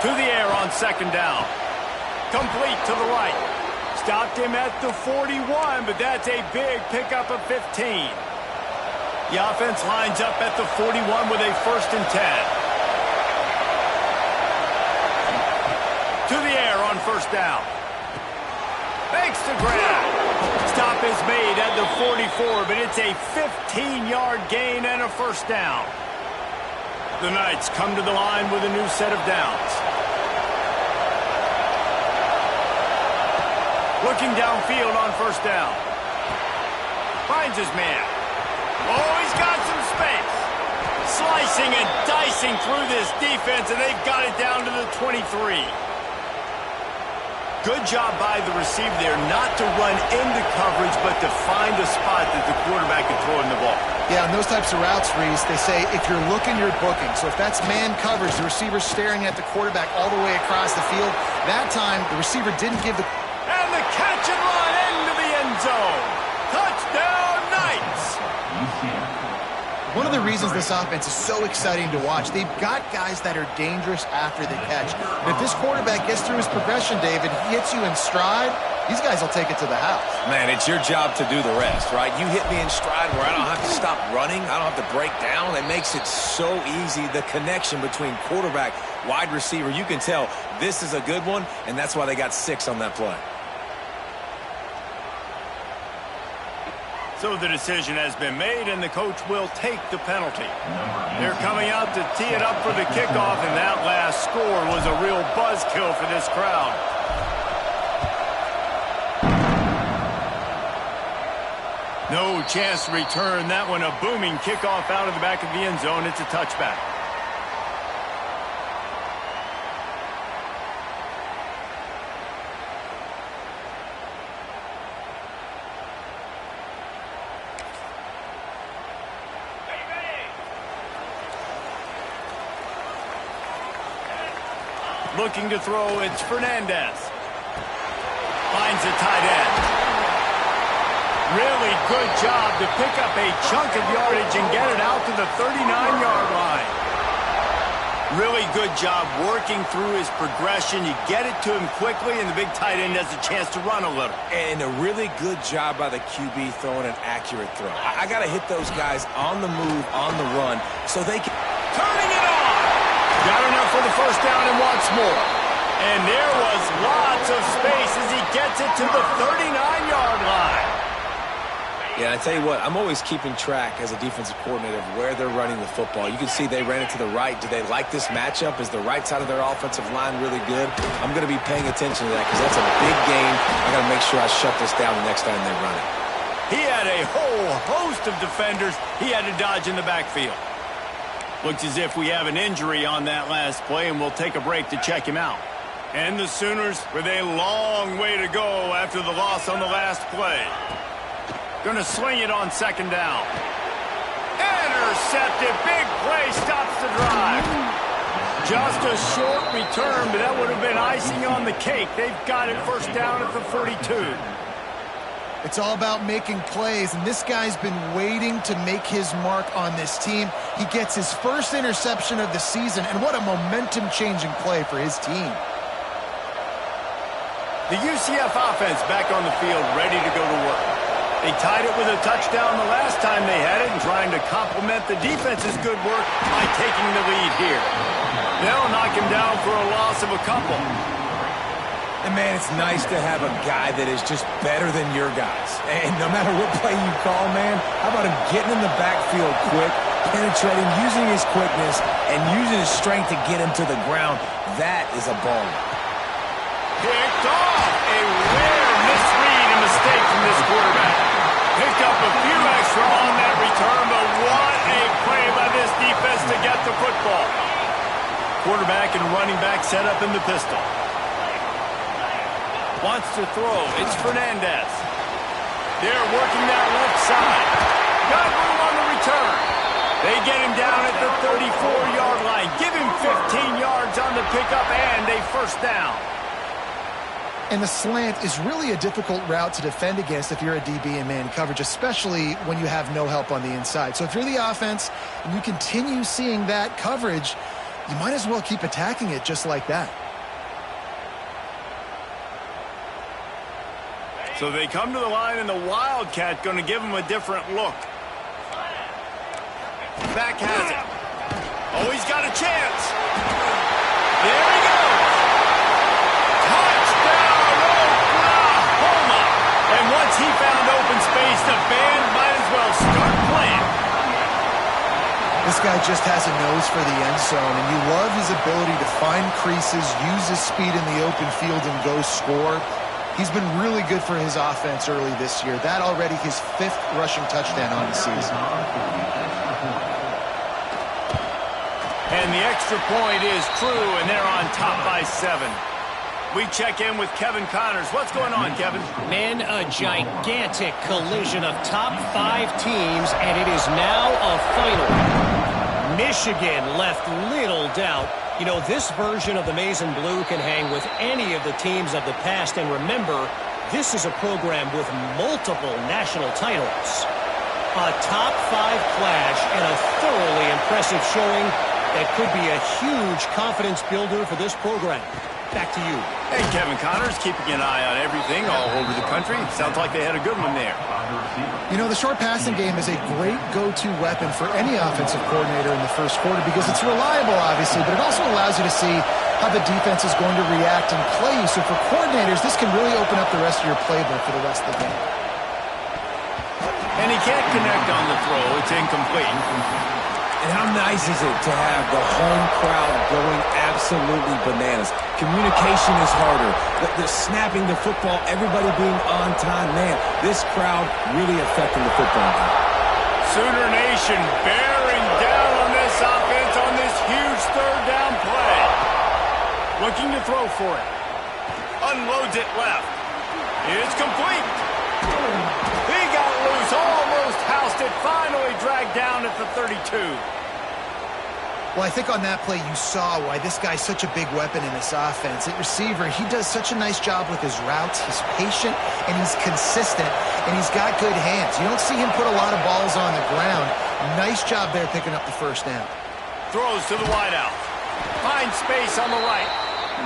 To the air on second down. Complete to the right. Stopped him at the 41, but that's a big pickup of 15. The offense lines up at the 41 with a 1st and 10. To the air on 1st down. Makes the grab. Stop is made at the 44, but it's a 15-yard gain and a 1st down. The Knights come to the line with a new set of downs. Looking downfield on 1st down. Finds his man. Oh, he's got some space. Slicing and dicing through this defense, and they've got it down to the 23. Good job by the receiver there not to run into coverage, but to find a spot that the quarterback can throw in the ball. Yeah, on those types of routes, Reese, they say if you're looking, you're booking. So if that's man coverage, the receiver's staring at the quarterback all the way across the field. That time, the receiver didn't give the... And the catch and run into the end zone. Touchdown, Knights! One of the reasons this offense is so exciting to watch, they've got guys that are dangerous after the catch. But if this quarterback gets through his progression, David, he hits you in stride, these guys will take it to the house. Man, it's your job to do the rest, right? You hit me in stride where I don't have to stop running. I don't have to break down. It makes it so easy. The connection between quarterback, wide receiver, you can tell this is a good one, and that's why they got 6 on that play. So the decision has been made, and the coach will take the penalty. They're coming out to tee it up for the kickoff, and that last score was a real buzzkill for this crowd. No chance to return that one. A booming kickoff out of the back of the end zone. It's a touchback. Looking to throw, it's Fernandez. Finds a tight end. Really good job to pick up a chunk of yardage and get it out to the 39-yard line. Really good job working through his progression. You get it to him quickly, and the big tight end has a chance to run a little. And a really good job by the QB throwing an accurate throw. I got to hit those guys on the move, on the run, so they can... Turning it on! Got enough for the 1st down and wants more. And there was lots of space as he gets it to the 39-yard line. Yeah, I tell you what, I'm always keeping track as a defensive coordinator of where they're running the football. You can see they ran it to the right. Do they like this matchup? Is the right side of their offensive line really good? I'm going to be paying attention to that because that's a big game. I got to make sure I shut this down the next time they run it. He had a whole host of defenders he had to dodge in the backfield. Looks as if we have an injury on that last play, and we'll take a break to check him out. And the Sooners with a long way to go after the loss on the last play. Going to sling it on 2nd down. Intercepted. Big play stops the drive. Just a short return, but that would have been icing on the cake. They've got it 1st down at the 42. It's all about making plays, and this guy's been waiting to make his mark on this team. He gets his 1st interception of the season, and what a momentum-changing play for his team. The UCF offense back on the field, ready to go to work. They tied it with a touchdown the last time they had it and trying to complement the defense's good work by taking the lead here. They'll knock him down for a loss of a couple. And, man, it's nice to have a guy that is just better than your guys. And no matter what play you call, man, how about him getting in the backfield quick, penetrating, using his quickness, and using his strength to get him to the ground? That is a baller. Picked off. A rare misread and mistake from this quarterback. Picked up a few extra on that return, but what a play by this defense to get the football. Quarterback and running back set up in the pistol. Wants to throw. It's Fernandez. They're working that left side. Got room on the return. They get him down at the 34-yard line. Give him 15 yards on the pickup and a 1st down. And the slant is really a difficult route to defend against if you're a DB in man coverage, especially when you have no help on the inside. So if you're the offense and you continue seeing that coverage, you might as well keep attacking it just like that. So they come to the line, and the Wildcat going to give them a different look. Back has it. Oh, he's got a chance. There he goes. Touchdown, Oklahoma. And once he found open space, the band might as well start playing. This guy just has a nose for the end zone, and you love his ability to find creases, use his speed in the open field, and go score. He's been really good for his offense early this year. That already his 5th rushing touchdown on the season. And the extra point is true, and they're on top by 7. We check in with Kevin Connors. What's going on, Kevin? Man, a gigantic collision of top 5 teams, and it is now a final. Michigan left little doubt. You know, this version of the Maize and Blue can hang with any of the teams of the past. And remember, this is a program with multiple national titles. A top 5 clash and a thoroughly impressive showing that could be a huge confidence builder for this program. Back to you. Hey, Kevin Connors, keeping an eye on everything all over the country. Sounds like they had a good one there. You know, the short passing game is a great go-to weapon for any offensive coordinator in the first quarter because it's reliable, obviously, but it also allows you to see how the defense is going to react and play you. So for coordinators, this can really open up the rest of your playbook for the rest of the game. And he can't connect on the throw. It's incomplete. And how nice is it to have the home crowd going absolutely bananas? Communication is harder. The snapping the football, everybody being on time. Man, this crowd really affecting the football game. Sooner Nation bearing down on this offense on this huge 3rd down play. Looking to throw for it. Unloads it left. It's complete. He got loose, almost housed it, finally dragged down at the 32. Well, I think on that play you saw why this guy's such a big weapon in this offense. At receiver, he does such a nice job with his routes. He's patient, and he's consistent, and he's got good hands. You don't see him put a lot of balls on the ground. Nice job there picking up the 1st down. Throws to the wideout. Finds space on the right.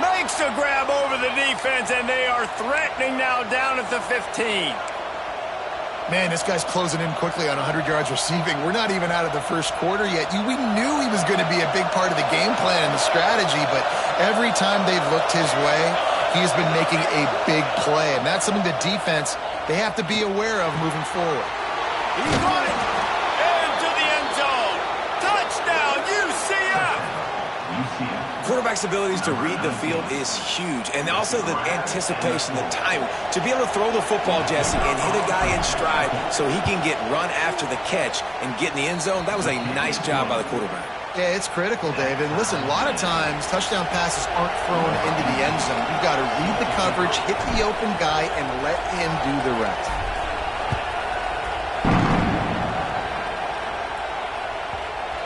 Makes a grab over the defense, and they are threatening now down at the 15. Man, this guy's closing in quickly on 100 yards receiving. We're not even out of the first quarter yet. We knew he was going to be a big part of the game plan and the strategy, but every time they've looked his way, he has been making a big play, and that's something the defense, they have to be aware of moving forward. He's got it! Into the end zone! Touchdown, UCF! Quarterback's abilities to read the field is huge, and also the anticipation, the timing. To be able to throw the football, Jesse, and hit a guy in stride so he can get run after the catch and get in the end zone, that was a nice job by the quarterback. Yeah, it's critical, David. Listen, a lot of times touchdown passes aren't thrown into the end zone. You've got to read the coverage, hit the open guy, and let him do the rest.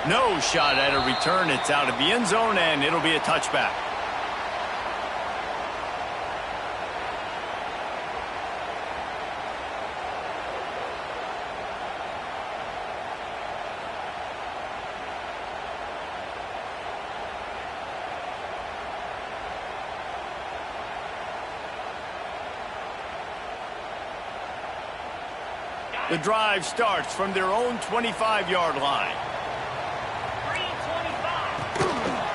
No shot at a return. It's out of the end zone, and it'll be a touchback. The drive starts from their own 25-yard line.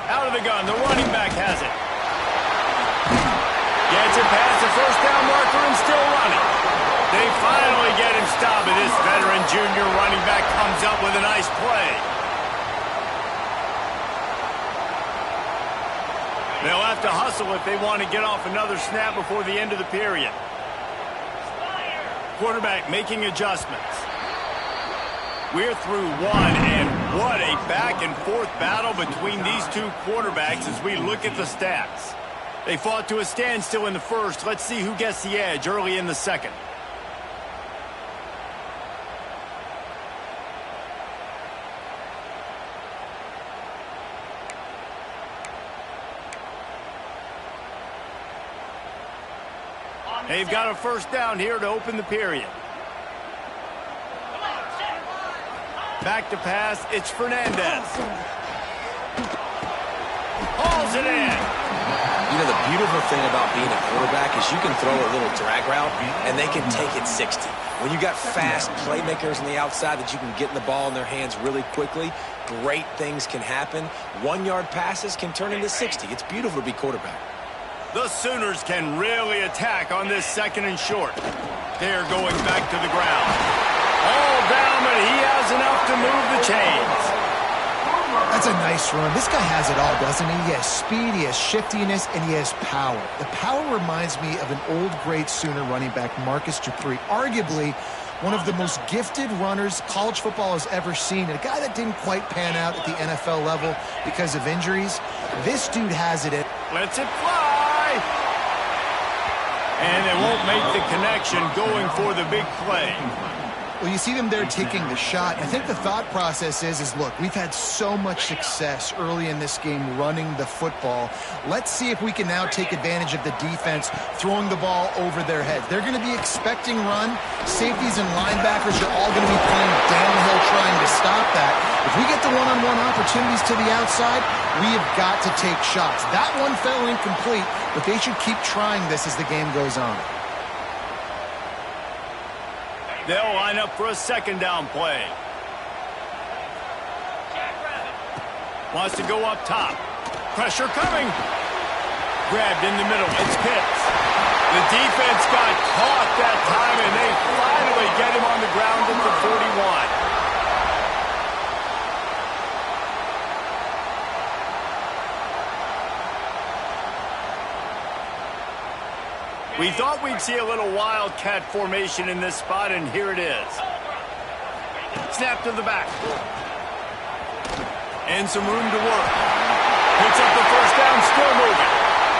Out of the gun, the running back has it. Gets it past the 1st down marker and still running. They finally get him stopped, and this veteran junior running back comes up with a nice play. They'll have to hustle if they want to get off another snap before the end of the period. Quarterback making adjustments. We're through one, and what a back-and-forth battle between these two quarterbacks as we look at the stats. They fought to a standstill in the first. Let's see who gets the edge early in the second. They've got a 1st down here to open the period. Back to pass, it's Fernandez. it in. You know, the beautiful thing about being a quarterback is you can throw a little drag route, and they can take it 60. When you got fast playmakers on the outside that you can get the ball in their hands really quickly, great things can happen. 1-yard passes can turn into 60. It's beautiful to be quarterback. The Sooners can really attack on this 2nd and short. They're going back to the ground. All down, but he has enough to move the chains. That's a nice run. This guy has it all, doesn't he? He has speed, he has shiftiness, and he has power. The power reminds me of an old great Sooner running back, Marcus Dupree, arguably one of the most gifted runners college football has ever seen, and a guy that didn't quite pan out at the NFL level because of injuries. This dude has it. Lets it fly. And they won't make the connection going for the big play. Well, you see them there taking the shot. I think the thought process is look, we've had so much success early in this game running the football. Let's see if we can now take advantage of the defense throwing the ball over their heads. They're going to be expecting run. Safeties and linebackers are all going to be playing downhill trying to stop that. If we get the one-on-one opportunities to the outside, we have got to take shots. That one fell incomplete, but they should keep trying this as the game goes on. They'll line up for a 2nd down play. Wants to go up top. Pressure coming. Grabbed in the middle. It's Pitts. The defense got caught that time, and they finally get him on the ground at the 41. We thought we'd see a little wildcat formation in this spot, and here it is. Snap to the back. And some room to work. Picks up the 1st down, still moving.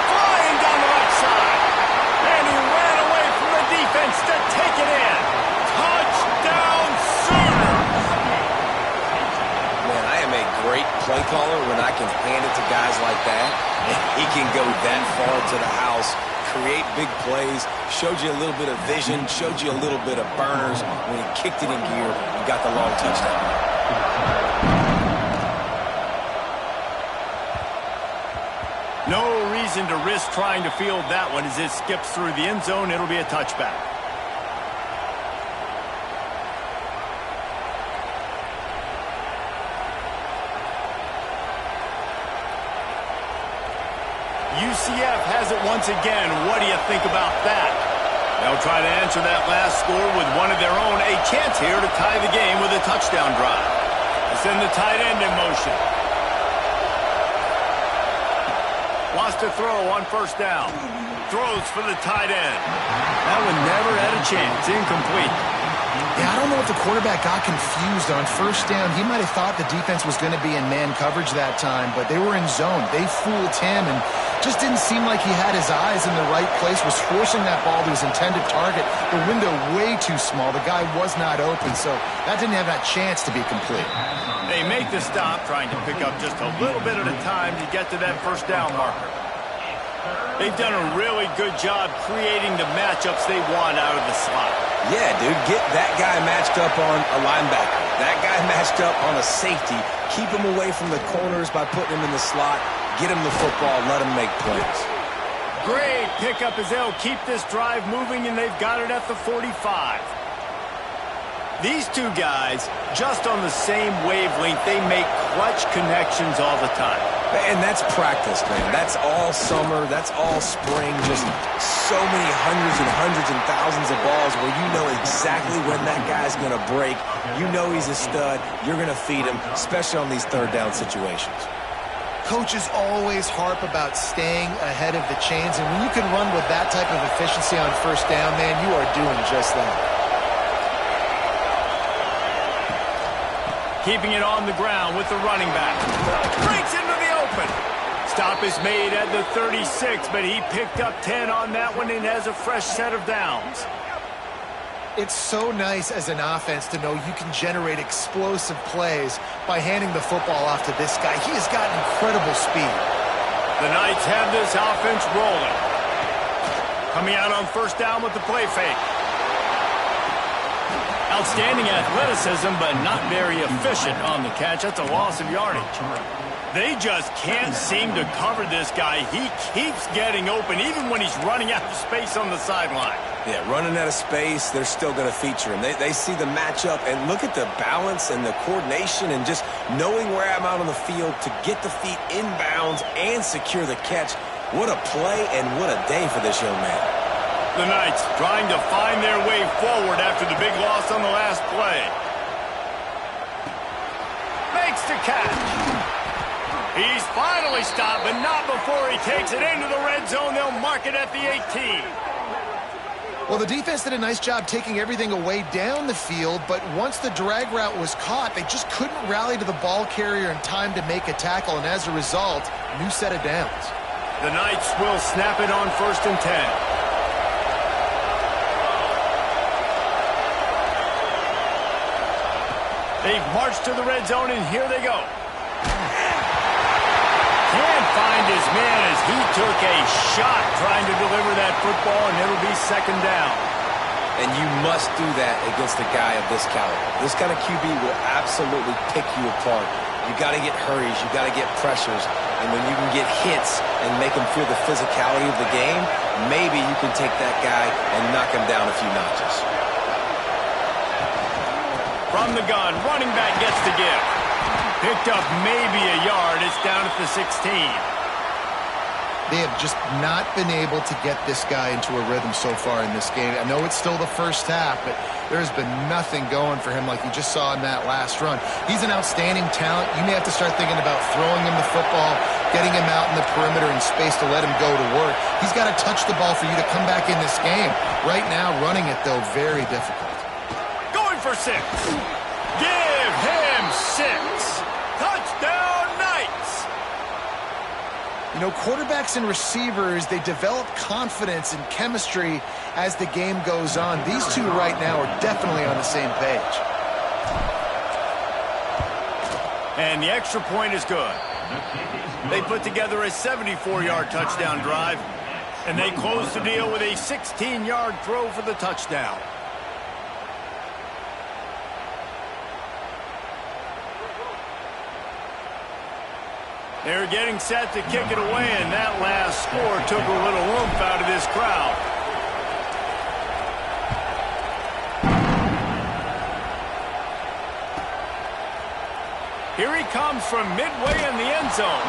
Flying down the right side. And he ran away from the defense to take it in. Touchdown, Sooners! Man, I am a great play caller when I can hand it to guys like that. And he can go that far to the house, create big plays, showed you a little bit of vision, showed you a little bit of burners. When he kicked it in gear, you got the long touchdown. No reason to risk trying to field that one as it skips through the end zone. It'll be a touchback. UCF has it once again. What do you think about that? They'll try to answer that last score with one of their own. A chance here to tie the game with a touchdown drive. They send the tight end in motion. Wants to throw on 1st down. Throws for the tight end. That one never had a chance. Incomplete. Yeah, I don't know if the quarterback got confused on 1st down. He might have thought the defense was going to be in man coverage that time, but they were in zone. They fooled him and just didn't seem like he had his eyes in the right place, was forcing that ball to his intended target. The window way too small. The guy was not open, so that didn't have that chance to be complete. They make the stop, trying to pick up just a little bit at a time to get to that 1st down marker. They've done a really good job creating the matchups they want out of the slot. Yeah, dude, get that guy matched up on a linebacker. That guy matched up on a safety. Keep him away from the corners by putting him in the slot. Get him the football. Let him make plays. Great pickup as they'll keep this drive moving, and they've got it at the 45. These two guys, just on the same wavelength, they make clutch connections all the time. And that's practice, man. That's all summer. That's all spring. Just so many hundreds and thousands of balls where you know exactly when that guy's going to break. You know he's a stud. You're going to feed him, especially on these 3rd down situations. Coaches always harp about staying ahead of the chains, and when you can run with that type of efficiency on 1st down, man, you are doing just that. Keeping it on the ground with the running back. Breaks into the open. Stop is made at the 36, but he picked up 10 on that one and has a fresh set of downs. It's so nice as an offense to know you can generate explosive plays by handing the football off to this guy. He has got incredible speed. The Knights have this offense rolling. Coming out on 1st down with the play fake. Outstanding athleticism, but not very efficient on the catch. That's a loss of yardage. They just can't seem to cover this guy. He keeps getting open, even when he's running out of space on the sideline. Yeah, running out of space, they're still going to feature him. They see the matchup, and look at the balance and the coordination and just knowing where I'm out on the field to get the feet inbounds and secure the catch. What a play and what a day for this young man. The Knights trying to find their way forward after the big loss on the last play. Makes the catch. He's finally stopped, but not before he takes it into the red zone. They'll mark it at the 18. Well, the defense did a nice job taking everything away down the field, but once the drag route was caught, they just couldn't rally to the ball carrier in time to make a tackle, and as a result, a new set of downs. The Knights will snap it on 1st and 10. They've marched to the red zone, and here they go. Can't find his man as he took a shot trying to deliver that football, and it'll be 2nd down. And you must do that against a guy of this caliber. This kind of QB will absolutely pick you apart. You got to get hurries, you got to get pressures, and when you can get hits and make him feel the physicality of the game, maybe you can take that guy and knock him down a few notches. From the gun, running back gets the give. Picked up maybe a yard. It's down at the 16. They have just not been able to get this guy into a rhythm so far in this game. I know it's still the first half, but there's been nothing going for him like you just saw in that last run. He's an outstanding talent. You may have to start thinking about throwing him the football, getting him out in the perimeter in space to let him go to work. He's got to touch the ball for you to come back in this game. Right now, running it, though, very difficult. Going for 6. Give him 6. Touchdown, Knights. You know, quarterbacks and receivers, they develop confidence and chemistry as the game goes on. These two right now are definitely on the same page. And the extra point is good. They put together a 74-yard touchdown drive, and they close the deal with a 16-yard throw for the touchdown. They're getting set to kick it away, and that last score took a little oomph out of this crowd. Here he comes from midway in the end zone.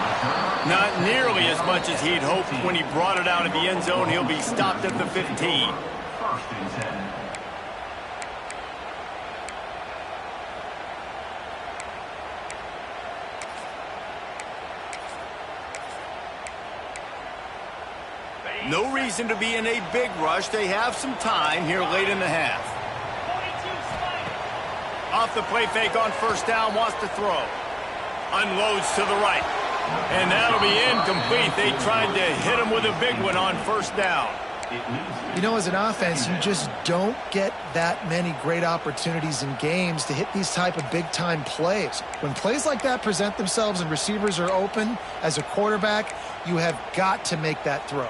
Not nearly as much as he'd hoped when he brought it out of the end zone. He'll be stopped at the 15. No reason to be in a big rush. They have some time here late in the half. Off the play fake on 1st down, wants to throw. Unloads to the right. And that'll be incomplete. They tried to hit him with a big one on 1st down. You know, as an offense, you just don't get that many great opportunities in games to hit these type of big-time plays. When plays like that present themselves and receivers are open, as a quarterback, you have got to make that throw.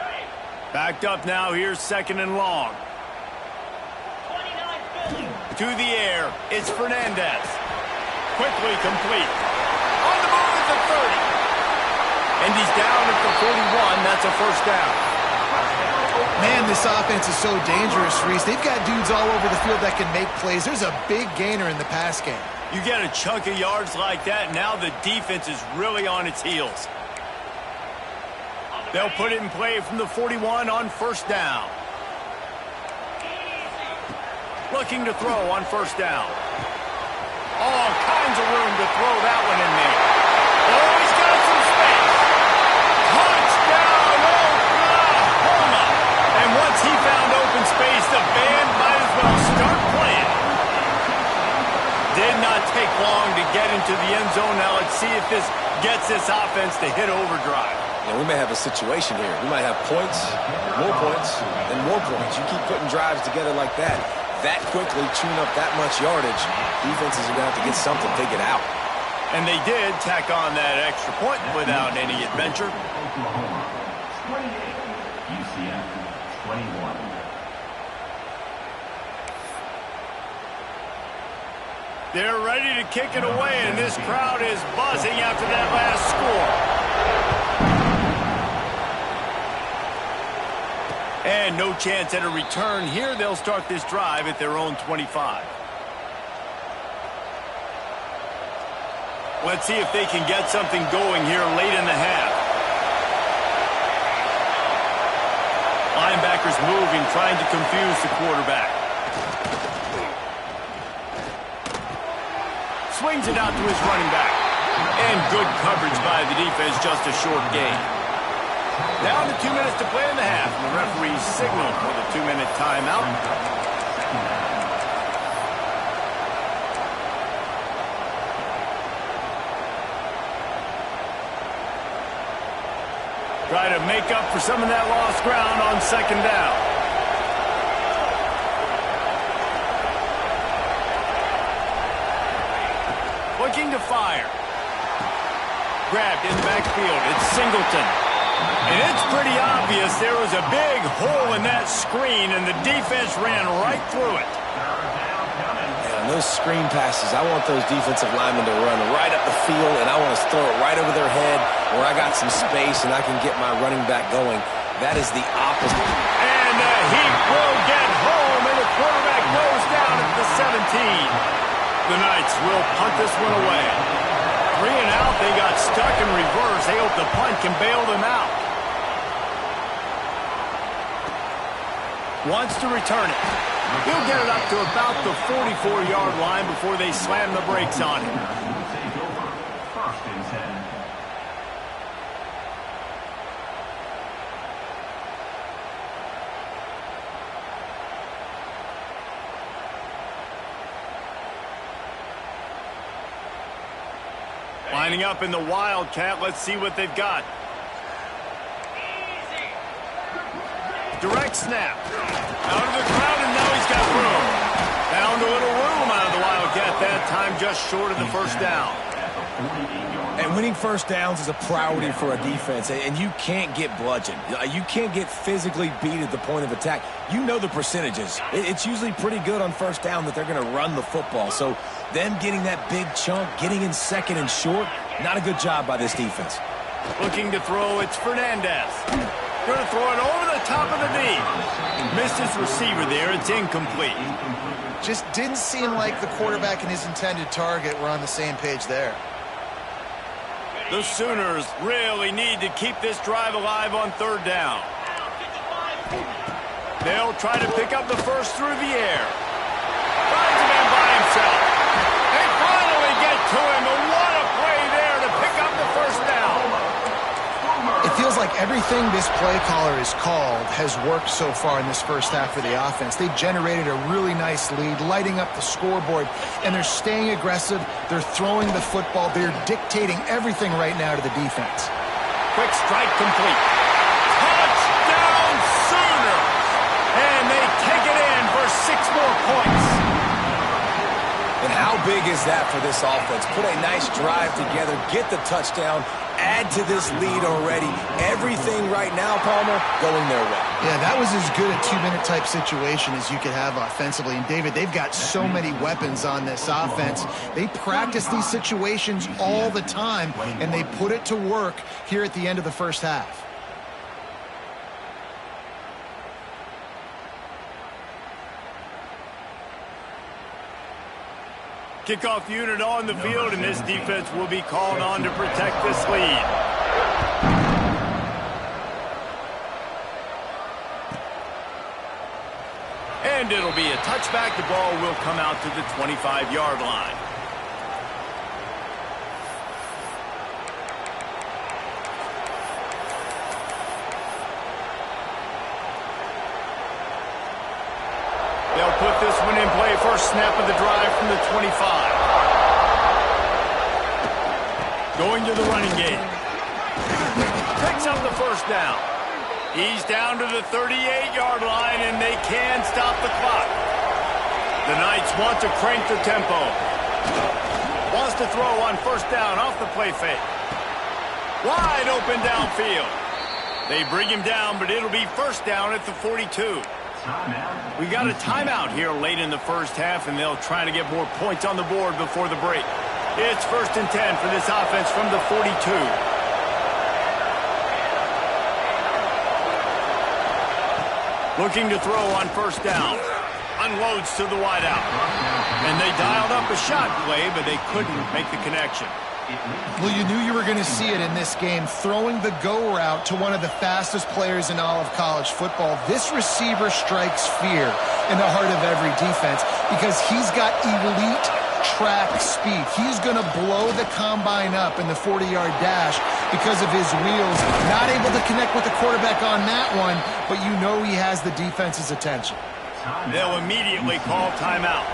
Backed up now, here's 2nd and long. To the air, it's Fernandez. Quickly complete. On the move at the 30. And he's down at the 41. That's a 1st down. Man, this offense is so dangerous, Reese. They've got dudes all over the field that can make plays. There's a big gainer in the pass game. You get a chunk of yards like that, now the defense is really on its heels. They'll put it in play from the 41 on 1st down. Looking to throw on 1st down. All kinds of room to throw that one in there. Oh, he's got some space. Touchdown, Oklahoma. And once he found open space, the band might as well start playing. Did not take long to get into the end zone. Now let's see if this gets this offense to hit overdrive. And we may have a situation here. We might have points, and more points. You keep putting drives together like that quickly, tune up that much yardage, defenses are going to have to get something figured out. And they did tack on that extra point without any adventure. Oklahoma 28, UCF 21. 1 They're ready to kick it away, and this crowd is buzzing after that last score. And no chance at a return here. They'll start this drive at their own 25. Let's see if they can get something going here late in the half. Linebackers moving, trying to confuse the quarterback. Swings it out to his running back. And good coverage by the defense, just a short gain. Down to 2 minutes to play in the half. And the referee signaled for the 2-minute timeout. Try to make up for some of that lost ground on second down. Looking to fire. Grabbed in the backfield. It's Singleton. And it's pretty obvious there was a big hole in that screen, and the defense ran right through it. And those screen passes, I want those defensive linemen to run right up the field, and I want to throw it right over their head where I got some space and I can get my running back going. That is the opposite. And he will get home, and the quarterback goes down at the 17. The Knights will punt this one away. 3 and out, they got stuck in reverse. They hope the punt can bail them out. Wants to return it. He'll get it up to about the 44-yard line before they slam the brakes on him. Take over. First and 10. Lining up in the Wildcat. Let's see what they've got. Direct snap. Out of the crowd, and now he's got room. Found a little room out of the Wildcat that time, just short of the first down. And winning first downs is a priority for a defense, and you can't get bludgeoned. You can't get physically beat at the point of attack. You know the percentages. It's usually pretty good on first down that they're going to run the football. So them getting that big chunk, getting in second and short, not a good job by this defense. Looking to throw, it's Fernandez. Going to throw it over the top of the knee. Missed his receiver there. It's incomplete. Just didn't seem like the quarterback and his intended target were on the same page there. The Sooners really need to keep this drive alive on third down. They'll try to pick up the first through the air. Finds a man by himself. They finally get to him, and what a play there to pick up the first down. It feels like everything this play caller has called has worked so far in this first half for the offense. They've generated a really nice lead, lighting up the scoreboard, and they're staying aggressive. They're throwing the football. They're dictating everything right now to the defense. Quick strike complete. Touchdown Sooners! And they take it in for 6 more points. And how big is that for this offense? Put a nice drive together, get the touchdown, add to this lead already. Everything right now, Palmer, going their way. Yeah, that was as good a 2-minute type situation as you could have offensively. And, David, they've got so many weapons on this offense. They practice these situations all the time, and they put it to work here at the end of the first half. Kickoff unit on the field, and this defense will be called on to protect this lead. And it'll be a touchback. The ball will come out to the 25-yard line. They'll put this one in play. First snap of the drive from the 25. Going to the running game. Picks up the first down. He's down to the 38-yard line, and they can stop the clock. The Knights want to crank the tempo. Wants to throw on first down off the play fake. Wide open downfield. They bring him down, but it'll be first down at the 42. Timeout. We got a timeout here late in the first half, and they'll try to get more points on the board before the break. It's 1st and 10 for this offense from the 42. Looking to throw on 1st down. Unloads to the wideout. And they dialed up a shot play, but they couldn't make the connection. Well, you knew you were going to see it in this game, throwing the go route to one of the fastest players in all of college football. This receiver strikes fear in the heart of every defense because he's got elite track speed. He's going to blow the combine up in the 40-yard dash because of his wheels. Not able to connect with the quarterback on that one, but you know he has the defense's attention. They'll immediately call timeout.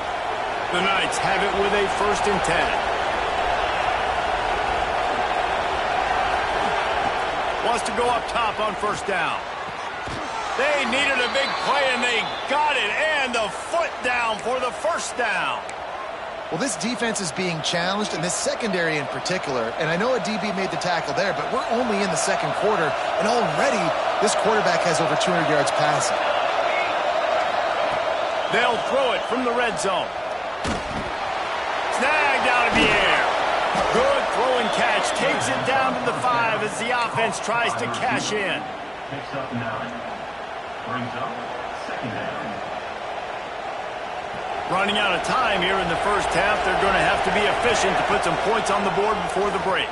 The Knights have it with a 1st and 10. Wants to go up top on 1st down. They needed a big play, and they got it. And the foot down for the 1st down. Well, this defense is being challenged, and this secondary in particular. And I know a DB made the tackle there, but we're only in the 2nd quarter, and already this quarterback has over 200 yards passing. They'll throw it from the red zone. Snagged out of the air. Good throw and catch. Takes it down to the 5 as the offense tries to cash in. Picks up 9. Brings up 2nd down. Running out of time here in the first half. They're going to have to be efficient to put some points on the board before the break.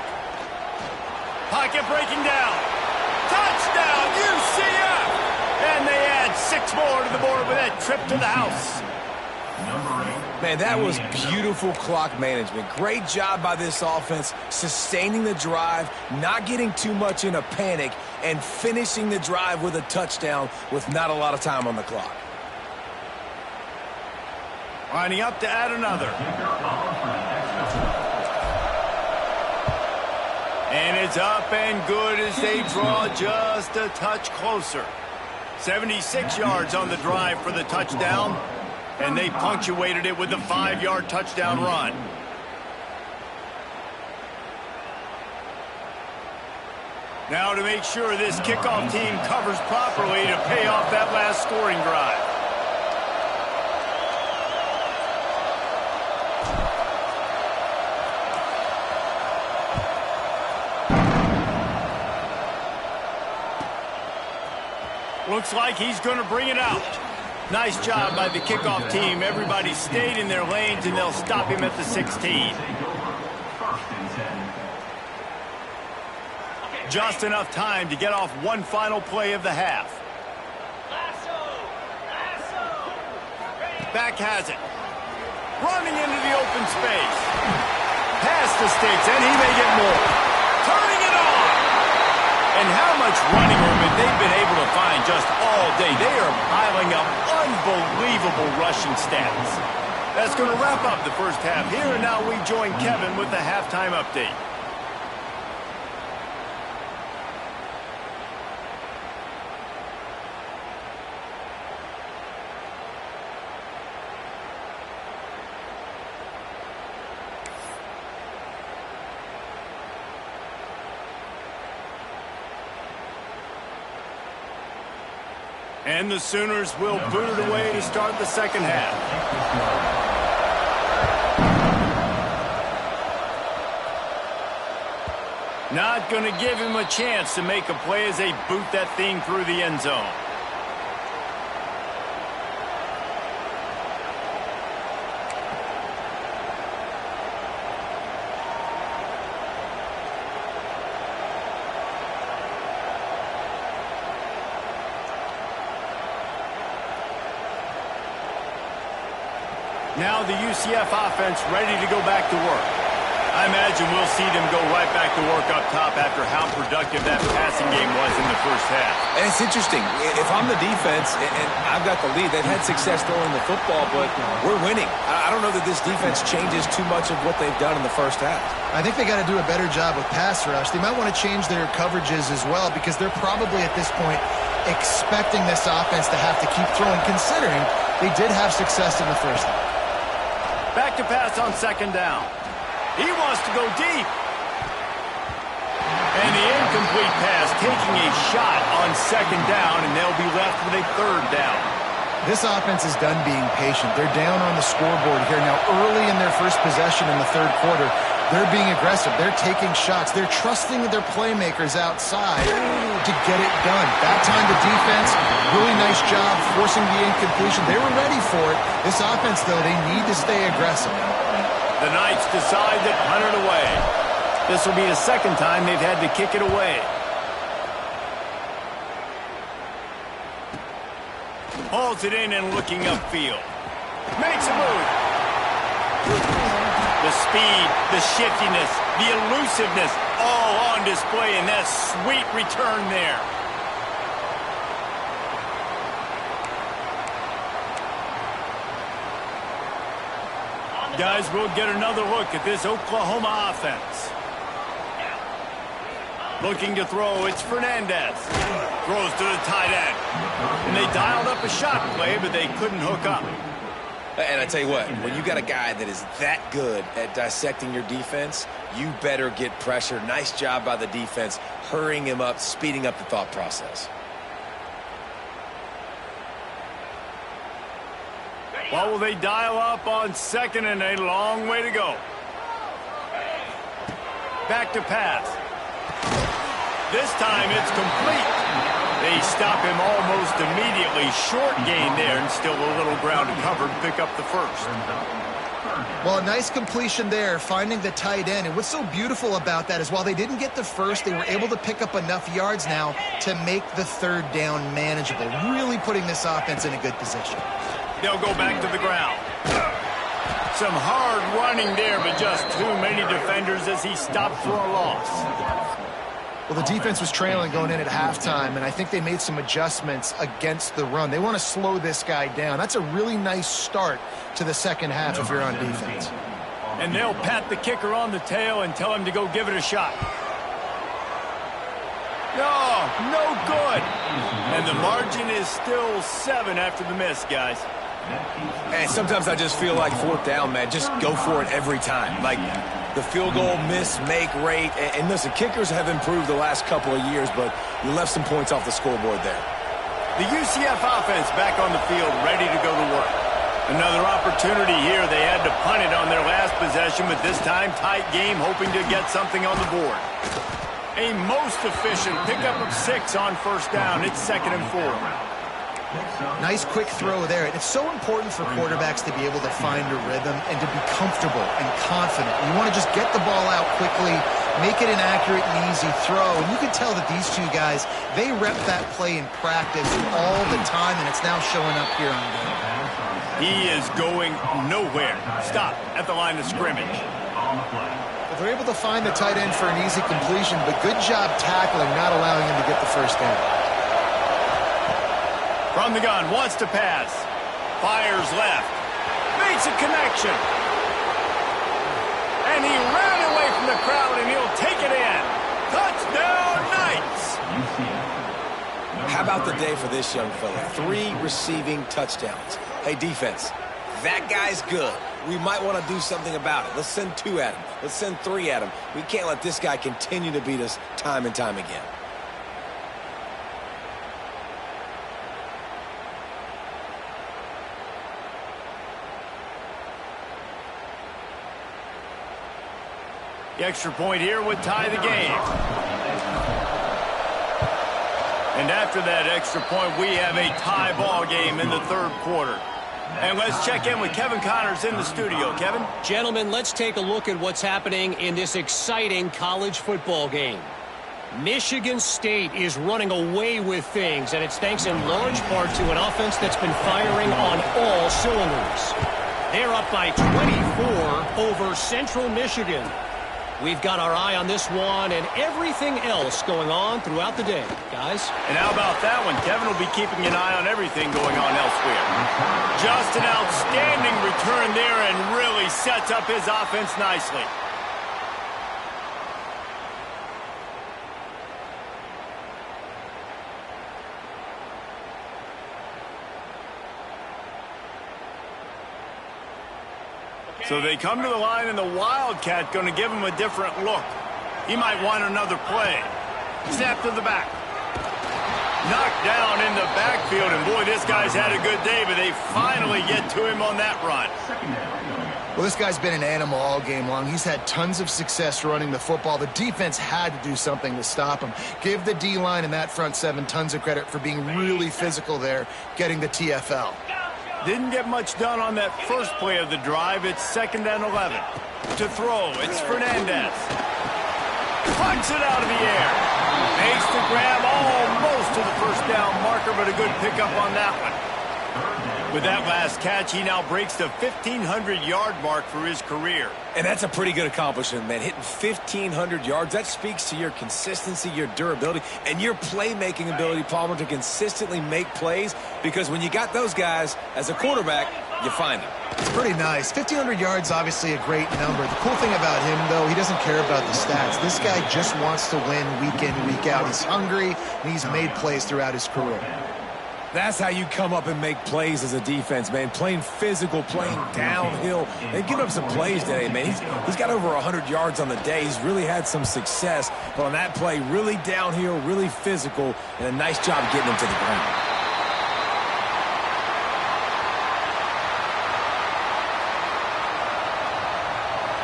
Pocket breaking down. Touchdown, UCF! And they add 6 more to the board with that trip to the house. Number 8. Man, that was beautiful clock management. Great job by this offense, sustaining the drive, not getting too much in a panic, and finishing the drive with a touchdown with not a lot of time on the clock. Lining up to add another. And it's up and good as they draw just a touch closer. 76 yards on the drive for the touchdown. And they punctuated it with a 5-yard touchdown run. Now to make sure this kickoff team covers properly to pay off that last scoring drive. Looks like he's going to bring it out. Nice job by the kickoff team. Everybody stayed in their lanes, and they'll stop him at the 16. Just enough time to get off one final play of the half. Back has it. Running into the open space. Past the sticks, and he may get more. Turning it on. And how much running room have they been able to find just all day? They are piling up unbelievable rushing stats. That's going to wrap up the first half here, and now we join Kevin with the halftime update. And the Sooners will boot it away to start the second half. Not going to give him a chance to make a play as they boot that thing through the end zone. Now the UCF offense ready to go back to work. I imagine we'll see them go right back to work up top after how productive that passing game was in the first half. And it's interesting. If I'm the defense and I've got the lead, they've had success throwing the football, but we're winning. I don't know that this defense changes too much of what they've done in the first half. I think they got to do a better job with pass rush. They might want to change their coverages as well because they're probably at this point expecting this offense to have to keep throwing, considering they did have success in the first half. Back to pass on second down. He wants to go deep. And the incomplete pass taking a shot on second down, and they'll be left with a third down. This offense is done being patient. They're down on the scoreboard here. Now, early in their first possession in the third quarter, they're being aggressive. They're taking shots. They're trusting their playmakers outside to get it done. That time, the defense, really nice job forcing the incompletion. They were ready for it. This offense, though, they need to stay aggressive. The Knights decide to punt it away. This will be the second time they've had to kick it away. Hauls it in and looking upfield. Makes a move. The speed, the shiftiness, the elusiveness, all on display in that sweet return there. Guys, we'll get another look at this Oklahoma offense. Looking to throw, it's Fernandez. Throws to the tight end. And they dialed up a shot play, but they couldn't hook up. And I tell you what, when you got a guy that is that good at dissecting your defense, you better get pressure. Nice job by the defense, hurrying him up, speeding up the thought process. Well, will they dial up on second and a long way to go? Back to pass. This time it's complete. They stop him almost immediately. Short gain there and still a little ground to cover to pick up the first. Well, a nice completion there, finding the tight end. And what's so beautiful about that is while they didn't get the first, they were able to pick up enough yards now to make the third down manageable. Really putting this offense in a good position. They'll go back to the ground. Some hard running there, but just too many defenders as he stopped for a loss. Well, the defense was trailing going in at halftime, and I think they made some adjustments against the run. They want to slow this guy down. That's a really nice start to the second half if you're on defense. And they'll pat the kicker on the tail and tell him to go give it a shot. No good. And the margin is still 7 after the miss, guys. And sometimes I just feel like fourth down, man. Just go for it every time. Like the field goal miss-make rate. And listen, kickers have improved the last couple of years, but you left some points off the scoreboard there. The UCF offense back on the field, ready to go to work. Another opportunity here. They had to punt it on their last possession, but this time tight game, hoping to get something on the board. A most efficient pickup of 6 on first down. It's 2nd and 4. Nice quick throw there. It's so important for quarterbacks to be able to find a rhythm and to be comfortable and confident. You want to just get the ball out quickly, make it an accurate and easy throw. And you can tell that these two guys, they rep that play in practice all the time, and it's now showing up here on game. He is going nowhere. Stop at the line of scrimmage. Well, they're able to find the tight end for an easy completion, but good job tackling, not allowing him to get the first down. From the gun, wants to pass. Fires left. Makes a connection. And he ran away from the crowd, and he'll take it in. Touchdown, Knights! How about the day for this young fella? 3 receiving touchdowns. Hey, defense, that guy's good. We might want to do something about it. Let's send 2 at him. Let's send 3 at him. We can't let this guy continue to beat us time and time again. The extra point here would tie the game. And after that extra point, we have a tie ball game in the third quarter. And let's check in with Kevin Connors in the studio. Kevin? Gentlemen, let's take a look at what's happening in this exciting college football game. Michigan State is running away with things, and it's thanks in large part to an offense that's been firing on all cylinders. They're up by 24 over Central Michigan. We've got our eye on this one and everything else going on throughout the day, guys. And how about that one? Kevin will be keeping an eye on everything going on elsewhere. Just an outstanding return there and really sets up his offense nicely. So they come to the line, and the Wildcat going to give him a different look. He might want another play. Snap to the back. Knocked down in the backfield, and boy, this This guy's had a good day, but they finally get to him on that run. Well, this guy's been an animal all game long. He's had tons of success running the football. The defense had to do something to stop him. Give the D-line and that front seven tons of credit for being really physical there, getting the TFL. Didn't get much done on that first play of the drive. It's 2nd and 11. To throw, it's Fernandez. Punts it out of the air. Makes the grab almost to the first down marker, but a good pickup on that one. With that last catch, he now breaks the 1,500-yard mark for his career. And that's a pretty good accomplishment, man. Hitting 1,500 yards, that speaks to your consistency, your durability, and your playmaking ability, Palmer, to consistently make plays. Because when you got those guys as a quarterback, you find them. It's pretty nice. 1,500 yards, obviously a great number. The cool thing about him, though, he doesn't care about the stats. This guy just wants to win week in, week out. He's hungry, and he's made plays throughout his career. That's how you come up and make plays as a defense, man. Playing physical, playing downhill. They've given up some plays today, man. He's got over 100 yards on the day. He's really had some success. But on that play, really downhill, really physical, and a nice job getting him to the ground.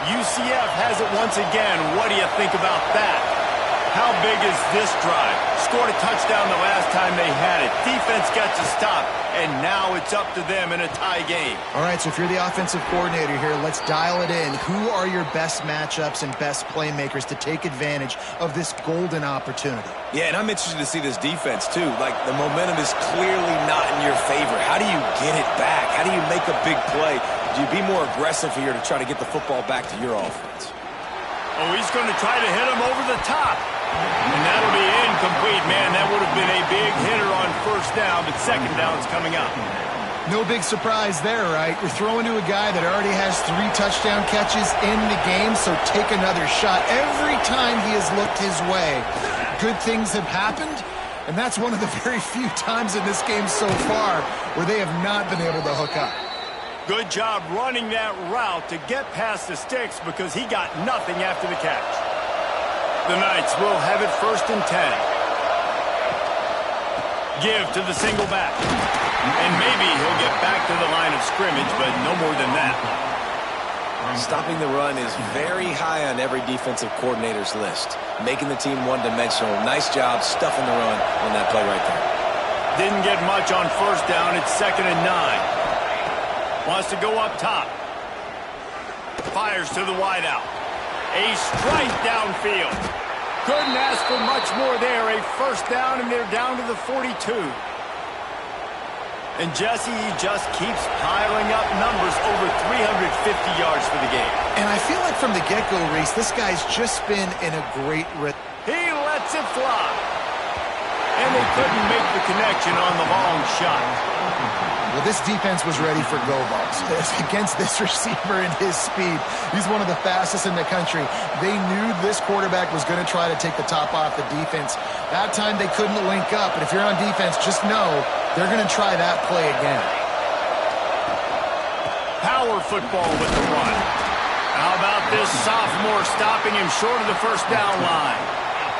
UCF has it once again. What do you think about that? How big is this drive? Scored a touchdown the last time they had it. Defense got to stop, and now it's up to them in a tie game. All right, so if you're the offensive coordinator here, let's dial it in. Who are your best matchups and best playmakers to take advantage of this golden opportunity? Yeah, and I'm interested to see this defense, too. Like, the momentum is clearly not in your favor. How do you get it back? How do you make a big play? Do you be more aggressive here to try to get the football back to your offense? Oh, he's going to try to hit him over the top. And that'll be incomplete, man. That would have been a big hitter on first down, but second down's coming up. No big surprise there, right? You're throwing to a guy that already has 3 touchdown catches in the game, so take another shot. Every time he has looked his way, good things have happened, and that's one of the very few times in this game so far where they have not been able to hook up. Good job running that route to get past the sticks because he got nothing after the catch. The Knights will have it 1st and 10. Give to the single back. And maybe he'll get back to the line of scrimmage, but no more than that. Stopping the run is very high on every defensive coordinator's list. Making the team one-dimensional. Nice job stuffing the run on that play right there. Didn't get much on first down. It's 2nd and 9. Wants to go up top. Fires to the wideout. A strike downfield. Couldn't ask for much more there. A first down, and they're down to the 42. And Jesse just keeps piling up numbers, over 350 yards for the game. And I feel like from the get-go, Reese, this guy's just been in a great rhythm. He lets it fly. And they couldn't make the connection on the long shot. Well, this defense was ready for go balls. Against this receiver and his speed, he's one of the fastest in the country. They knew this quarterback was going to try to take the top off the defense. That time they couldn't link up, but if you're on defense, just know they're going to try that play again. Power football with the run. How about this sophomore stopping him short of the first down line?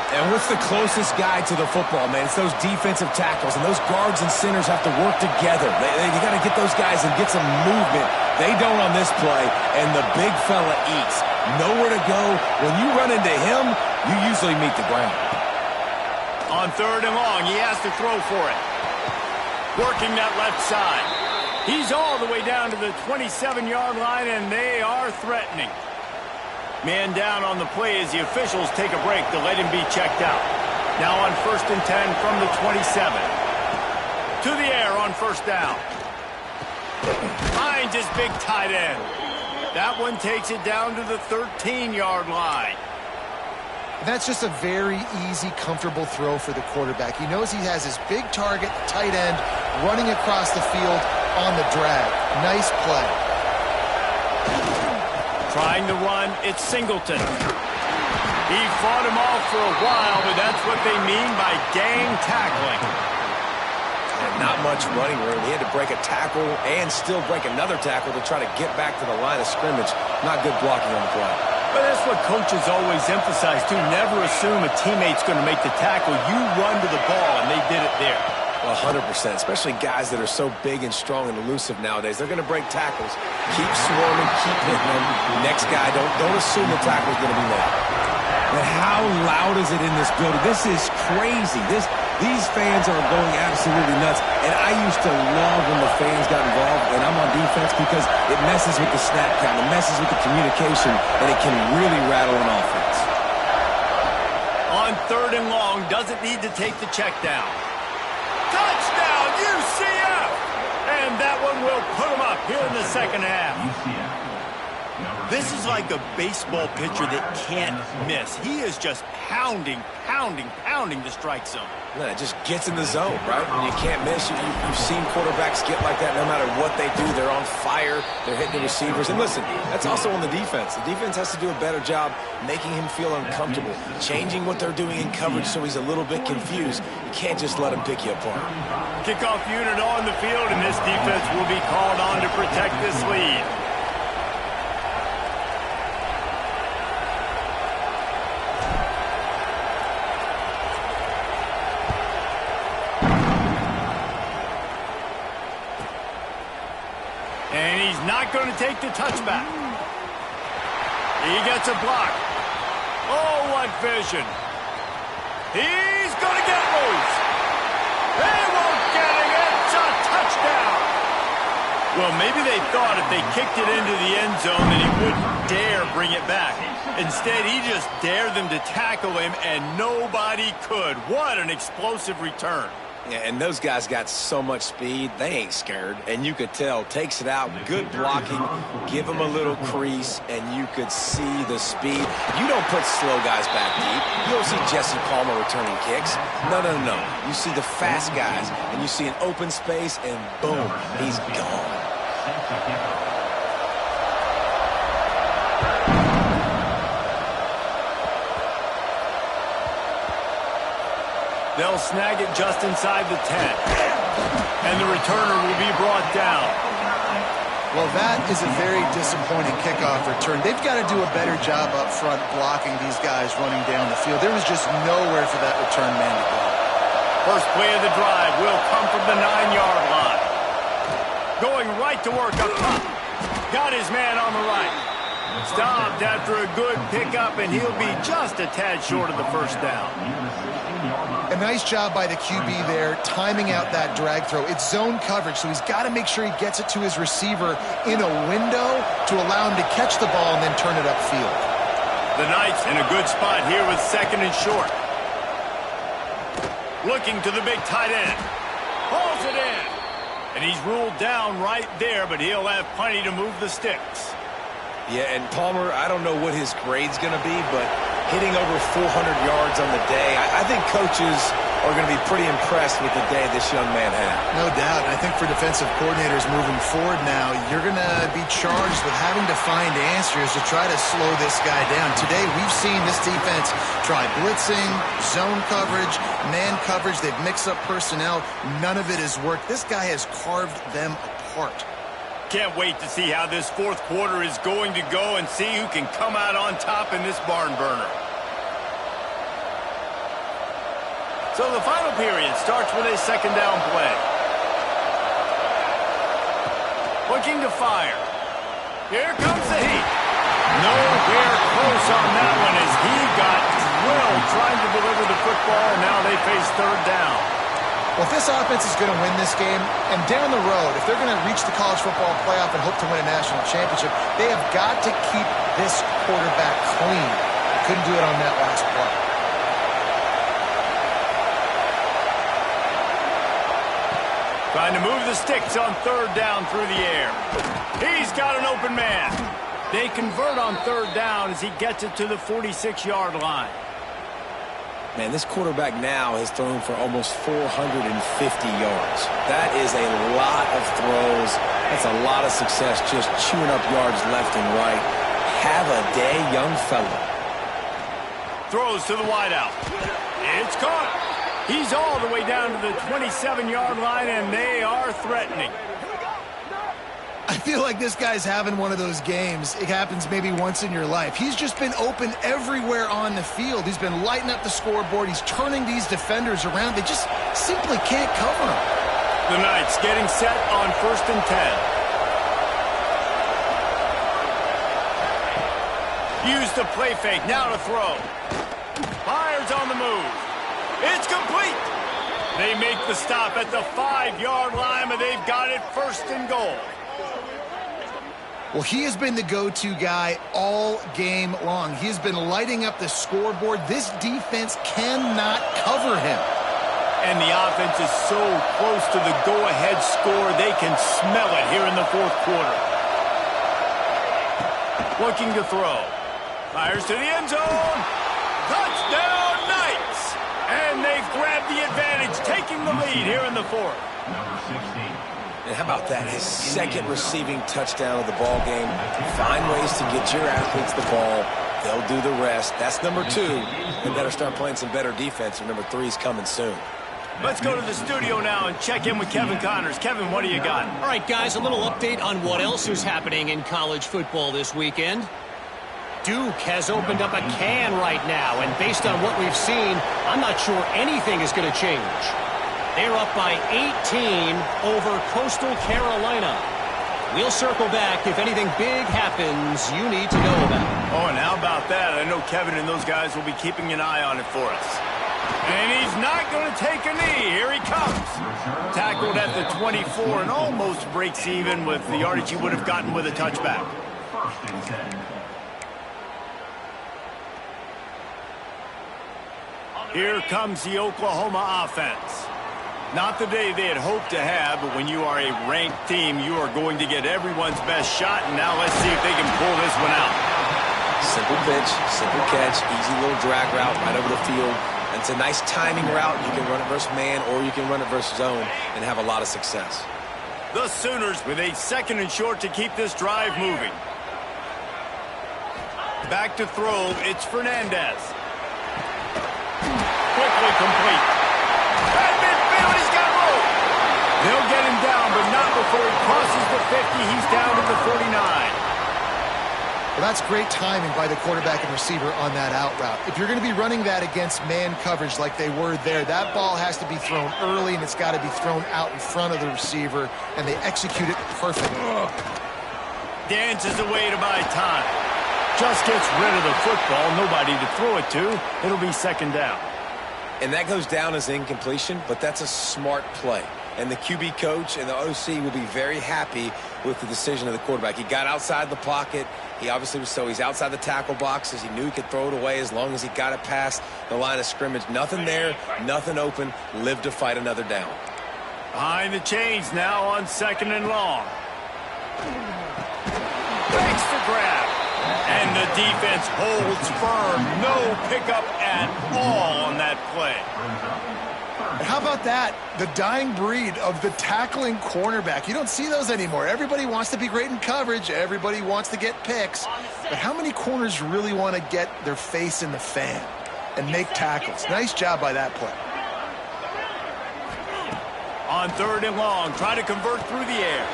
And what's the closest guy to the football, man? It's those defensive tackles, and those guards and centers have to work together. You got to get those guys and get some movement. They don't on this play, and the big fella eats. Nowhere to go. When you run into him, you usually meet the ground. On 3rd and long, he has to throw for it. Working that left side. He's all the way down to the 27-yard line, and they are threatening. Man down on the play as the officials take a break to let him be checked out. Now on 1st and 10 from the 27. To the air on first down. Finds his big tight end. That one takes it down to the 13-yard line. That's just a very easy, comfortable throw for the quarterback. He knows he has his big target, the tight end, running across the field on the drag. Nice play. Trying to run, it's Singleton. He fought him off for a while, but that's what they mean by gang tackling. And not much running room. He had to break a tackle and still break another tackle to try to get back to the line of scrimmage. Not good blocking on the play. But that's what coaches always emphasize, too. Never assume a teammate's going to make the tackle. You run to the ball, and they did it there. 100%, especially guys that are so big and strong and elusive nowadays. They're going to break tackles. Keep swarming, keep hitting them. Next guy, don't assume the tackle's going to be made. But how loud is it in this building? This is crazy. These fans are going absolutely nuts. And I used to love when the fans got involved, and I'm on defense, because it messes with the snap count, it messes with the communication, and it can really rattle an offense. On 3rd and long, doesn't need to take the check down. Touchdown, UCF! And that one will put them up here in the second half. This is like a baseball pitcher that can't miss. He is just pounding the strike zone. Yeah, it just gets in the zone, right? When you can't miss, you've seen quarterbacks get like that no matter what they do. They're on fire. They're hitting the receivers. And listen, that's also on the defense. The defense has to do a better job making him feel uncomfortable, changing what they're doing in coverage so he's a little bit confused. You can't just let him pick you apart. Kickoff unit on the field, and this defense will be called on to protect this lead. And he's not going to take the touchback. He gets a block. Oh, what vision. He's going to get loose. They won't get it. It's a touchdown. Well, maybe they thought if they kicked it into the end zone that he wouldn't dare bring it back. Instead, he just dared them to tackle him, and nobody could. What an explosive return. Yeah, and those guys got so much speed, they ain't scared. And you could tell, takes it out, good blocking, give them a little crease, and you could see the speed. You don't put slow guys back deep. You don't see Jesse Palmer returning kicks. No. You see the fast guys, and you see an open space, and boom, he's gone. They'll snag it just inside the 10. And the returner will be brought down. Well, that is a very disappointing kickoff return. They've got to do a better job up front blocking these guys running down the field. There was just nowhere for that return man to go. First play of the drive will come from the 9-yard line. Going right to work up top. Got his man on the right. Stopped after a good pickup, and he'll be just a tad short of the first down. A nice job by the QB there, timing out that drag throw. It's zone coverage, so he's got to make sure he gets it to his receiver in a window to allow him to catch the ball and then turn it upfield. The Knights in a good spot here with 2nd and short. Looking to the big tight end. Hauls it in. And he's ruled down right there, but he'll have plenty to move the sticks. Yeah, and Palmer, I don't know what his grade's going to be, but hitting over 400 yards on the day, I think coaches are going to be pretty impressed with the day this young man had. No doubt. I think for defensive coordinators moving forward now, you're going to be charged with having to find answers to try to slow this guy down. Today, we've seen this defense try blitzing, zone coverage, man coverage. They've mixed up personnel. None of it has worked. This guy has carved them apart. Can't wait to see how this 4th quarter is going to go and see who can come out on top in this barn burner. So the final period starts with a 2nd down play. Looking to fire. Here comes the heat. Nowhere close on that one as he got drilled trying to deliver the football, and now they face 3rd down. Well, if this offense is going to win this game, and down the road, if they're going to reach the college football playoff and hope to win a national championship, they have got to keep this quarterback clean. Couldn't do it on that last play. Trying to move the sticks on 3rd down through the air. He's got an open man. They convert on 3rd down as he gets it to the 46-yard line. Man, this quarterback now has thrown for almost 450 yards. That is a lot of throws. That's a lot of success just chewing up yards left and right. Have a day, young fella. Throws to the wideout. It's caught. He's all the way down to the 27-yard line, and they are threatening. I feel like this guy's having one of those games. It happens maybe once in your life. He's just been open everywhere on the field. He's been lighting up the scoreboard. He's turning these defenders around. They just simply can't cover him. The Knights getting set on 1st and 10. Use the play fake. Now to throw. Fires on the move. It's complete. They make the stop at the 5-yard line, but they've got it 1st and goal. Well, he has been the go-to guy all game long. He has been lighting up the scoreboard. This defense cannot cover him. And the offense is so close to the go-ahead score, they can smell it here in the 4th quarter. Looking to throw. Fires to the end zone. Touchdown, Knights! And they've grabbed the advantage, taking the lead here in the 4th. Number 16. And how about that? His 2nd receiving touchdown of the ball game. Find ways to get your athletes the ball. They'll do the rest. That's number 2. They better start playing some better defense, or number 3 is coming soon. Let's go to the studio now and check in with Kevin Connors. Kevin, what do you got? All right, guys, a little update on what else is happening in college football this weekend. Duke has opened up a can right now, and based on what we've seen, I'm not sure anything is going to change. They're up by 18 over Coastal Carolina. We'll circle back if anything big happens you need to know about. Oh, and how about that? I know Kevin and those guys will be keeping an eye on it for us. And he's not going to take a knee. Here he comes. Tackled at the 24 and almost breaks even with the yardage he would have gotten with a touchback. 1st and 10. Here comes the Oklahoma offense. Not the day they had hoped to have, but when you are a ranked team, you are going to get everyone's best shot. And now let's see if they can pull this one out. Simple pitch, simple catch, easy little drag route right over the field. And it's a nice timing route. You can run it versus man, or you can run it versus zone and have a lot of success. The Sooners with a 2nd and short to keep this drive moving. Back to throw, it's Fernandez. Quickly complete. At midfield, he's got room. They'll get him down, but not before he crosses the 50. He's down to the 49. Well, that's great timing by the quarterback and receiver on that out route. If you're going to be running that against man coverage like they were there, that ball has to be thrown early, and it's got to be thrown out in front of the receiver, and they execute it perfectly. Dances away to buy time. Just gets rid of the football. Nobody to throw it to. It'll be 2nd down. And that goes down as incompletion, but that's a smart play. And the QB coach and the OC will be very happy with the decision of the quarterback. He got outside the pocket. He obviously was he's outside the tackle boxes. He knew he could throw it away as long as he got it past the line of scrimmage. Nothing there, nothing open. Live to fight another down. Behind the chains now on 2nd and long. Thanks to grab. And the defense holds firm. No pickup at all on that play. How about that? The dying breed of the tackling cornerback. You don't see those anymore. Everybody wants to be great in coverage. Everybody wants to get picks. But how many corners really want to get their face in the fan and make tackles? Nice job by that play. On 3rd and long, try to convert through the air.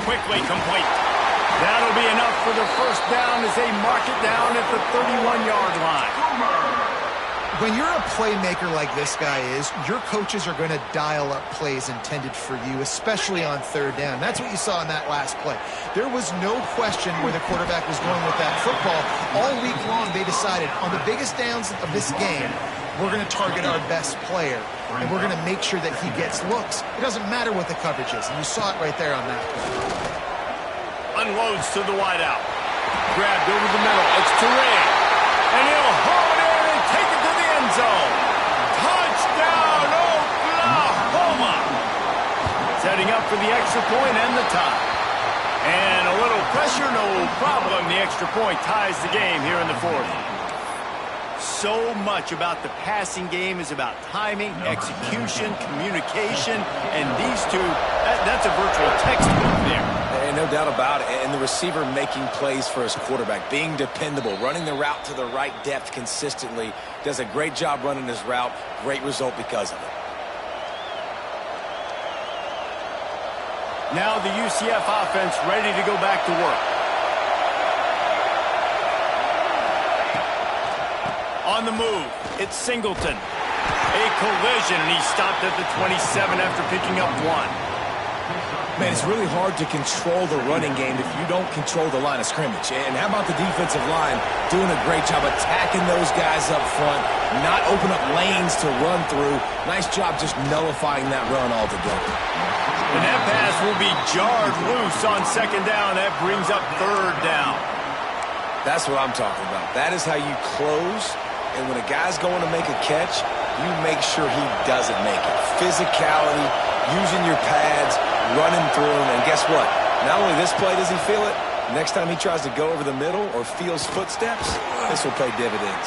Quickly complete. That'll be enough for the 1st down as they mark it down at the 31-yard line. When you're a playmaker like this guy is, your coaches are going to dial up plays intended for you, especially on 3rd down. That's what you saw in that last play. There was no question where the quarterback was going with that football. All week long, they decided on the biggest downs of this game, we're going to target our best player, and we're going to make sure that he gets looks. It doesn't matter what the coverage is, and you saw it right there on that play. Unloads to the wideout. Grabbed over the middle. It's Turay. And he'll haul it in and take it to the end zone. Touchdown, Oklahoma. Setting up for the extra point and the tie. And a little pressure, no problem. The extra point ties the game here in the 4th. So much about the passing game is about timing, execution, communication, and these two, that's a virtual textbook there. And no doubt about it. And the receiver making plays for his quarterback, being dependable, running the route to the right depth consistently. Does a great job running his route. Great result because of it. Now the UCF offense ready to go back to work. On the move, it's Singleton. A collision, and he stopped at the 27 after picking up 1. Man, it's really hard to control the running game if you don't control the line of scrimmage. And how about the defensive line doing a great job attacking those guys up front, not open up lanes to run through. Nice job just nullifying that run altogether. And that pass will be jarred loose on 2nd down. That brings up 3rd down. That's what I'm talking about. That is how you close. And when a guy's going to make a catch, you make sure he doesn't make it. Physicality, using your pads, running through him, and guess what? Not only this play does he feel it, next time he tries to go over the middle or feels footsteps, this will pay dividends.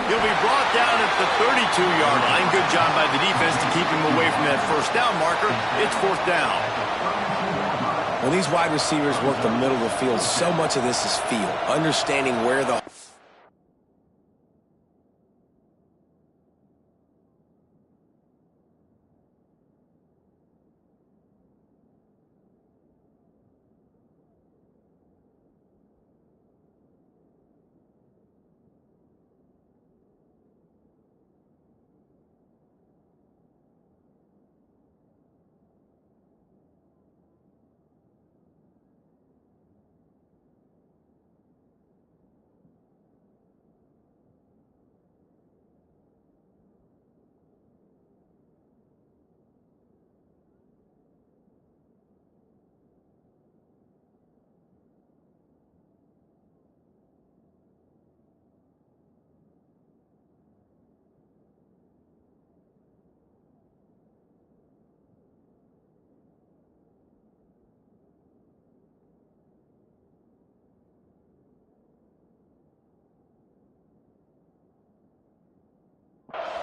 He'll be brought down at the 32-yard line. Good job by the defense to keep him away from that 1st down marker. It's 4th down. When these wide receivers work the middle of the field, so much of this is feel, understanding where the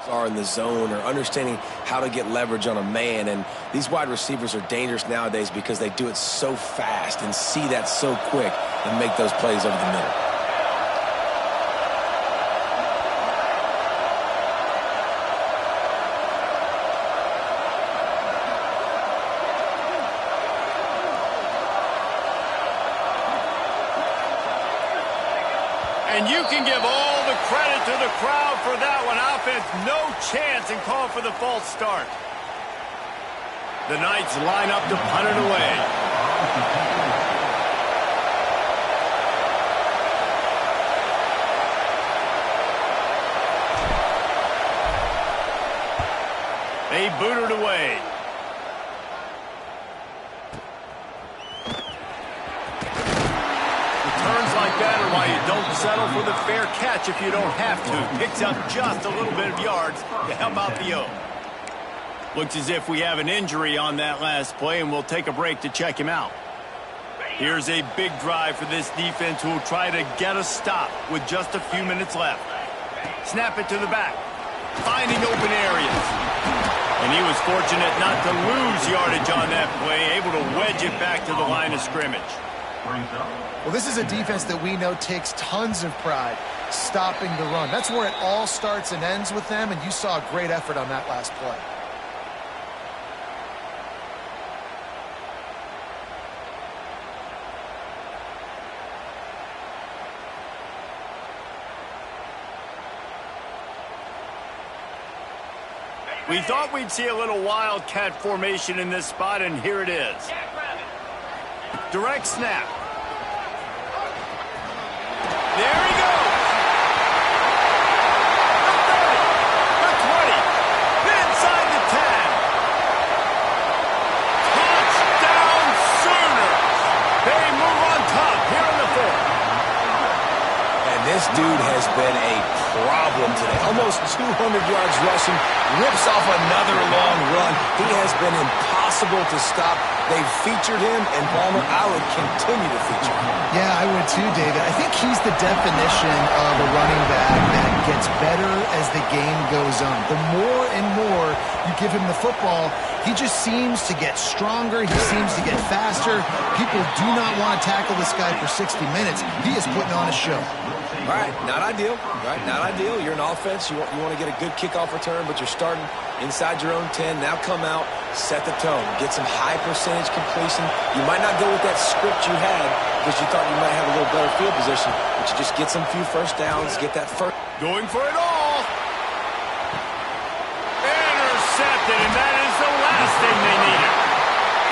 are in the zone or understanding how to get leverage on a man. And these wide receivers are dangerous nowadays because they do it so fast and see that so quick and make those plays over the middle. And you can give all the credit to the crowd for that one. Offense, no chance in calling for the false start. The Knights line up to punt it away. They boot it away. Like that or why you don't settle for the fair catch if you don't have to. Picks up just a little bit of yards to help out the O. Looks as if we have an injury on that last play, and we'll take a break to check him out. Here's a big drive for this defense who will try to get a stop with just a few minutes left. Snap it to the back, finding open areas. And he was fortunate not to lose yardage on that play, able to wedge it back to the line of scrimmage. Well, this is a defense that we know takes tons of pride stopping the run. That's where it all starts and ends with them, and you saw a great effort on that last play. We thought we'd see a little wildcat formation in this spot, and here it is. Direct snap. There he goes. The 30, the 20, inside the 10. Touchdown Sooners. They move on top here in the 4th. And this dude has been a problem today. Almost 200 yards rushing, rips off another long run. He has been impossible to stop. They've featured him, and Palmer, I would continue to feature him. Yeah, I would too, David. I think he's the definition of a running back that gets better as the game goes on. The more and more you give him the football, he just seems to get stronger. He seems to get faster. People do not want to tackle this guy for 60 minutes. He is putting on a show. Right, not ideal. Right, not ideal. You're an offense. You want to get a good kickoff return, but you're starting inside your own 10. Now come out, set the tone, get some high percentage completion. You might not go with that script you had because you thought you might have a little better field position, but you just get some few first downs, get that first. Going for it all. Intercepted, and that is the last thing they needed.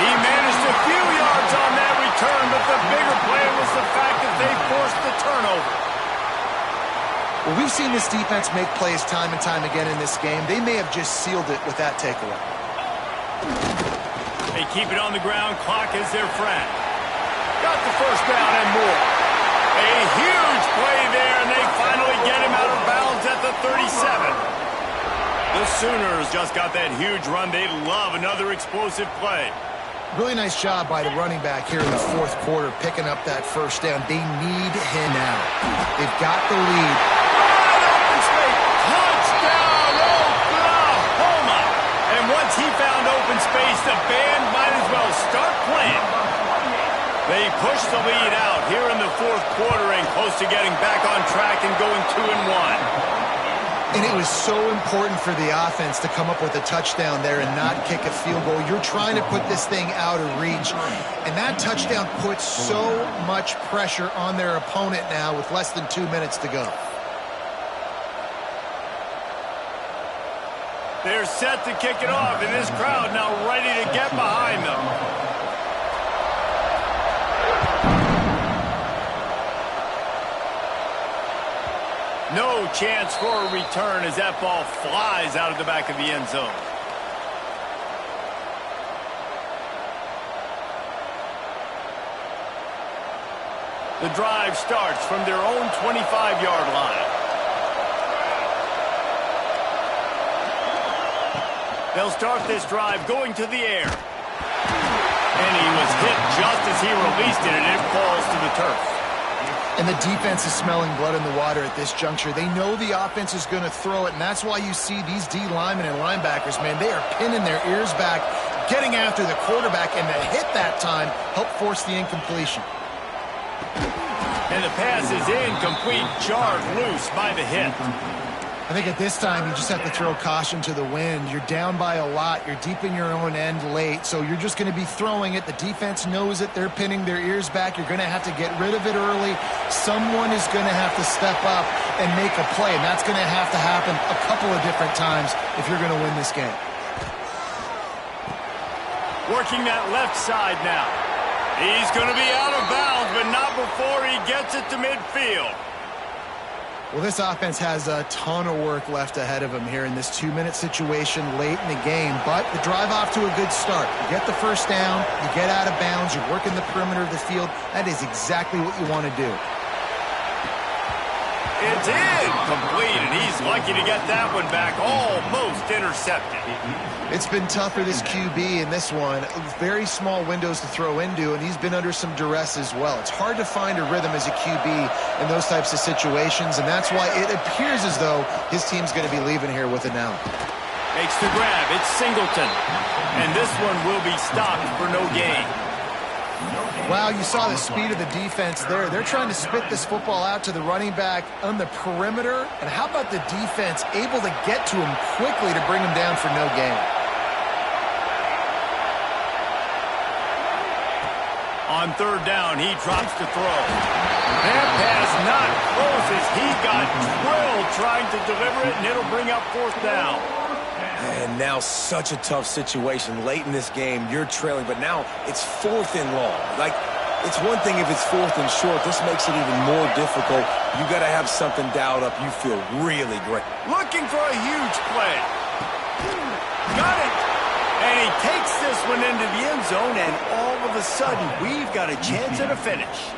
He managed a few yards on that return, but the bigger play was the fact that they forced the turnover. Well, we've seen this defense make plays time and time again in this game. They may have just sealed it with that takeaway. They keep it on the ground. Clock is their friend. Got the first down and more. A huge play there, and they finally get him out of bounds at the 37. The Sooners just got that huge run. They love another explosive play. Really nice job by the running back here in the fourth quarter, picking up that first down. They need him now. They've got the lead. Touchdown, Oklahoma! And once he found open space, the band might as well start playing. They push the lead out here in the fourth quarter and close to getting back on track and going 2-1. And it was so important for the offense to come up with a touchdown there and not kick a field goal. You're trying to put this thing out of reach. And that touchdown puts so much pressure on their opponent now with less than 2 minutes to go. They're set to kick it off, and this crowd now ready to get behind them. No chance for a return as that ball flies out of the back of the end zone. The drive starts from their own 25-yard line. They'll start this drive going to the air. And he was hit just as he released it, and it falls to the turf. And the defense is smelling blood in the water at this juncture. They know the offense is going to throw it, and that's why you see these D linemen and linebackers, man, they are pinning their ears back, getting after the quarterback, and the hit that time helped force the incompletion. And the pass is incomplete, jarred loose by the hit. I think at this time, you just have to throw caution to the wind. You're down by a lot. You're deep in your own end late, so you're just going to be throwing it. The defense knows it. They're pinning their ears back. You're going to have to get rid of it early. Someone is going to have to step up and make a play, and that's going to have to happen a couple of different times if you're going to win this game. Working that left side now. He's going to be out of bounds, but not before he gets it to midfield. Well, this offense has a ton of work left ahead of them here in this 2-minute situation late in the game, but the drive off to a good start. You get the first down, you get out of bounds, you're working the perimeter of the field. That is exactly what you want to do. It's incomplete, and he's lucky to get that one back, almost intercepted. It's been tough for this QB in this one. Very small windows to throw into, and he's been under some duress as well. It's hard to find a rhythm as a QB in those types of situations, and that's why it appears as though his team's going to be leaving here with it now. Makes the grab. It's Singleton, and this one will be stopped for no gain. Wow, you saw the speed of the defense there. They're trying to spit this football out to the running back on the perimeter. And how about the defense able to get to him quickly to bring him down for no gain? On third down, he drops to throw. That pass not close as he got drilled trying to deliver it, and it'll bring up fourth down. And now such a tough situation. Late in this game, you're trailing, but now it's fourth and long. Like, it's one thing if it's fourth and short. This makes it even more difficult. You got to have something dialed up. You feel really great. Looking for a huge play. Got it. And he takes this one into the end zone, and all of a sudden, we've got a chance at a finish.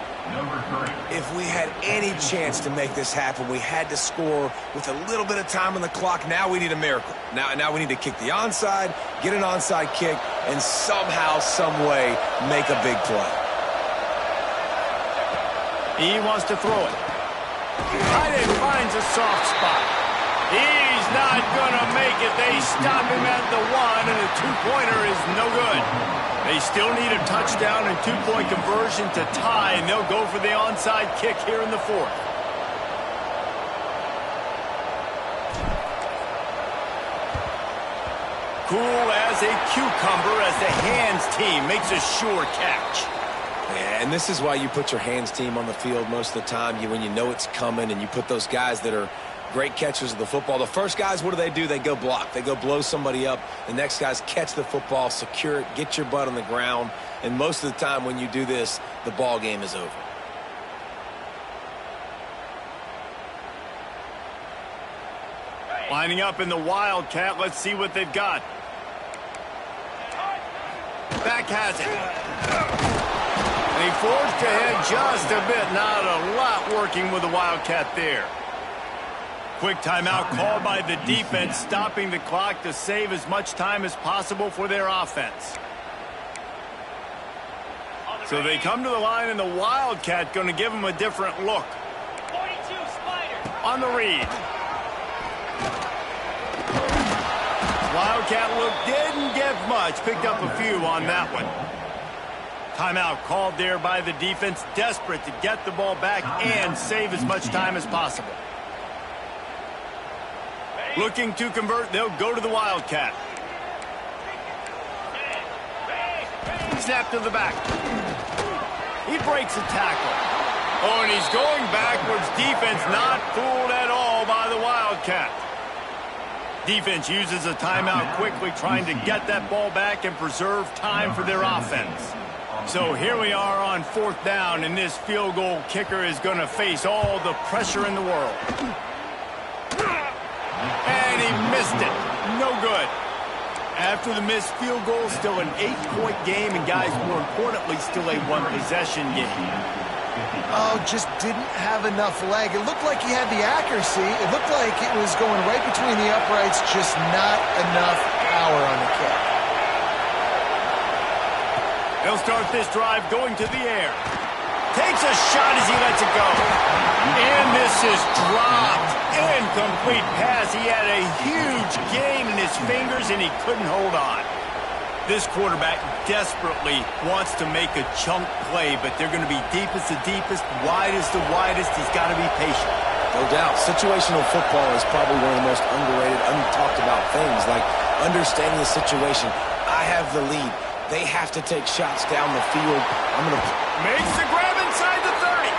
If we had any chance to make this happen, we had to score with a little bit of time on the clock. Now we need a miracle. Now we need to kick the onside, get an onside kick, and somehow, some way, make a big play. He wants to throw it. Tight end finds a soft spot. He's not going to make it. They stop him at the 1, and the two-pointer is no good. They still need a touchdown and two-point conversion to tie, and they'll go for the onside kick here in the fourth. Cool as a cucumber as the hands team makes a sure catch. Yeah, and this is why you put your hands team on the field most of the time, when you know it's coming, and you put those guys that are great catchers of the football. The first guys, what do? They go block. They go blow somebody up. The next guys catch the football, secure it, get your butt on the ground. And most of the time when you do this, the ball game is over. Lining up in the Wildcat. Let's see what they've got. Back has it. And he forced ahead just a bit. Not a lot working with the Wildcat there. Quick timeout called by the defense, stopping the clock to save as much time as possible for their offense. So they come to the line, and the Wildcat going to give them a different look. 42 Spider. On the read. Wildcat look didn't get much. Picked up a few on that one. Timeout called there by the defense, desperate to get the ball back and save as much time as possible. Looking to convert, they'll go to the Wildcat. Snap to the back. He breaks a tackle. Oh, and he's going backwards. Defense not fooled at all by the Wildcat. Defense uses a timeout quickly, trying to get that ball back and preserve time for their offense. So here we are on 4th down, and this field goal kicker is going to face all the pressure in the world. And he missed it. No good. After the missed field goal, still an 8-point game, and guys, more importantly, still a 1-possession game. Oh, just didn't have enough leg. It looked like he had the accuracy. It looked like it was going right between the uprights, just not enough power on the kick. They'll start this drive going to the air. Takes a shot as he lets it go. And this is dropped. Incomplete pass. He had a huge gain in his fingers, and he couldn't hold on. This quarterback desperately wants to make a chunk play, but they're going to be deepest to deepest, widest to widest. He's got to be patient. No doubt. Situational football is probably one of the most underrated, untalked about things, like understanding the situation. I have the lead. They have to take shots down the field. Makes the grab inside the 30.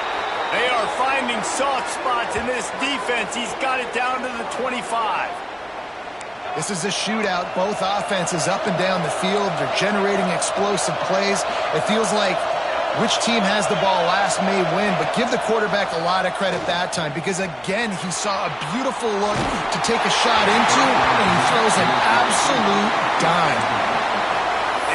They are finding soft spots in this defense. He's got it down to the 25. This is a shootout. Both offenses up and down the field. They're generating explosive plays. It feels like which team has the ball last may win, but give the quarterback a lot of credit that time because, again, he saw a beautiful look to take a shot into, and he throws an absolute dime.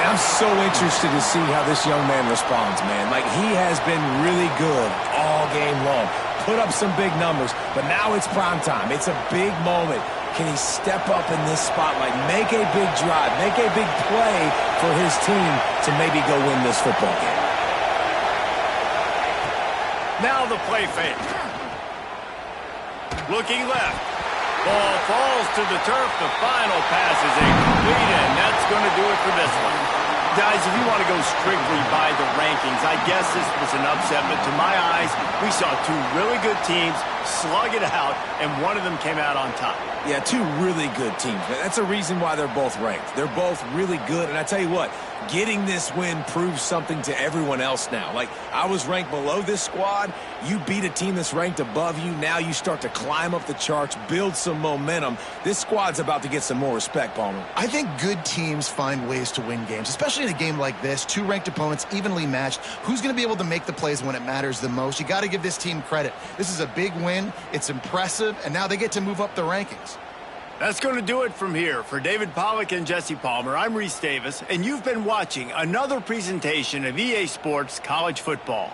And I'm so interested to see how this young man responds, man. Like, he has been really good all game long. Put up some big numbers, but now it's prime time. It's a big moment. Can he step up in this spotlight, make a big drive, make a big play for his team to maybe go win this football game? Now the play fake. Looking left. Ball falls to the turf. The final pass is incomplete, and that's going to do it for this one. Guys, if you want to go strictly by the rankings, I guess this was an upset, but to my eyes, we saw two really good teams slug it out, and one of them came out on top. Yeah, two really good teams. That's a reason why they're both ranked. They're both really good, and I tell you what, getting this win proves something to everyone else now. Like, I was ranked below this squad. You beat a team that's ranked above you. Now you start to climb up the charts, build some momentum. This squad's about to get some more respect, Palmer. I think good teams find ways to win games, especially in a game like this. Two ranked opponents, evenly matched. Who's going to be able to make the plays when it matters the most? You got to give this team credit. This is a big win. It's impressive, and now they get to move up the rankings. That's going to do it from here. For David Pollack and Jesse Palmer, I'm Reese Davis, and you've been watching another presentation of EA Sports College Football.